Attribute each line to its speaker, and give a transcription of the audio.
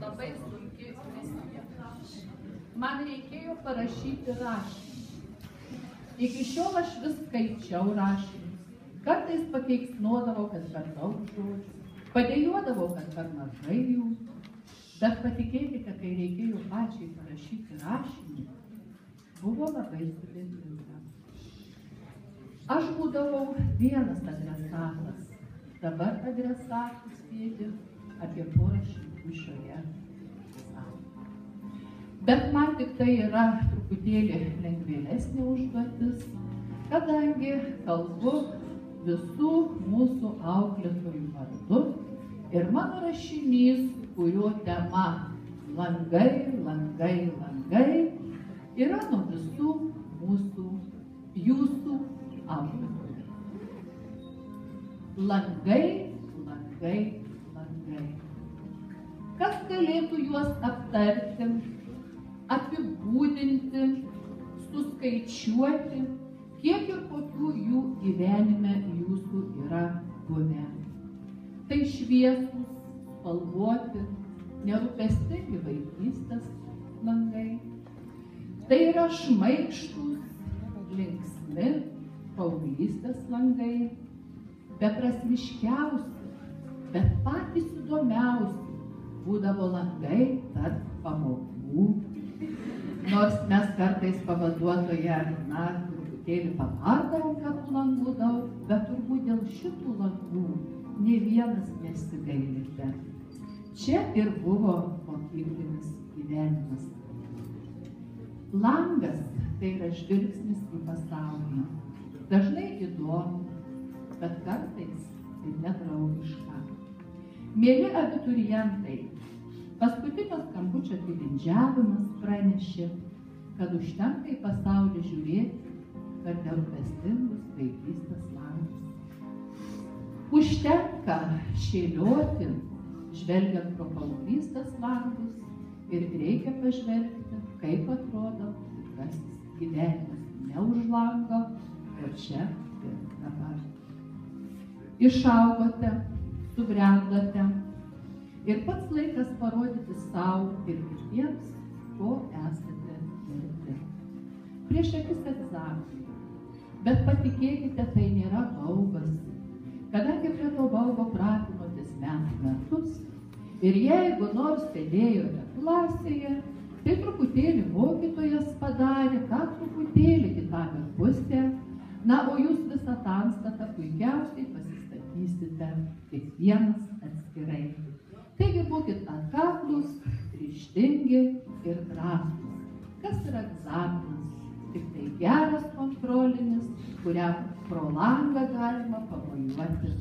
Speaker 1: labai sunki misija. Man reikėjo parašyti rašinį. Iki šiol aš vis skaičiau rašinius. Kartais pakeiksnuodavau, kad per daug žodžių. Padėjuodavau, kad per mažai jų. Bet patikėkite, kai reikėjo pačiai parašyti rašinį, buvo labai sudėtinga. Aš būdavau vienas adresatas. Dabar adresatų sėdi apie 400 šioje salėje. Bet man tik tai yra truputėlį lengvėlesnė užduotis, kadangi kalbu visų mūsų auklėtojų vardu ir mano rašinys, kurio tema langai, langai, langai, yra nuo visų mūsų, jūsų auklėtojų. Langai, langai, langai. Kas galėtų juos aptarti, apibūdinti, suskaičiuoti, kiek ir kokių jų gyvenime jūsų yra buvę. Tai šviesūs, spalvoti, nerūpestingi vaikystės langai. Tai yra šmaikštūs, linksmi paauglystės langai, beprasmiškiausi, bet patys įdomiausi būdavo langai tarp pamokų. Nors mes kartais pavaduotoje, truputėlį pavardavom, kad langų daug, bet turbūt dėl šitų langų nė vienas nesigailite. Čia ir buvo mokyklinis gyvenimas. Langas tai yra žvilgsnis į pasaulį. Dažnai įdomu, bet kartais ir nedraugiška. Mieli abiturientai, paskutinio skambučio tilindžiavimas pranešė, kad užtenka į pasaulį žiūrėti per nerūpestingus vaikystės langus. Užtenka šėlioti, žvelgiant pro paauglystės langus, ir reikia pažvelgti, kaip atrodo tikrasis gyvenimas ne už lango, o čia ir dabar. Išaugote, subrendote ir pats laikas parodyti savo ir kitiems, ko esate verti. Prieš akis egzaminai, bet patikėkite, tai nėra baubas, kadangi prie to baubo pratinotės metus. Ir jeigu nors sėdėjote klasėje, tai truputėlį mokytojas padarė, ką truputėlį kitame pusė, o jūs visą tą antstatą puikiausiai pasistatysite kiekvienas atskirai. Taigi būkit atkaklūs, ryžtingi ir drąsūs. Kas yra egzaminas? Tik tai geras kontrolinis, kuriam pro langą galima pamojuoti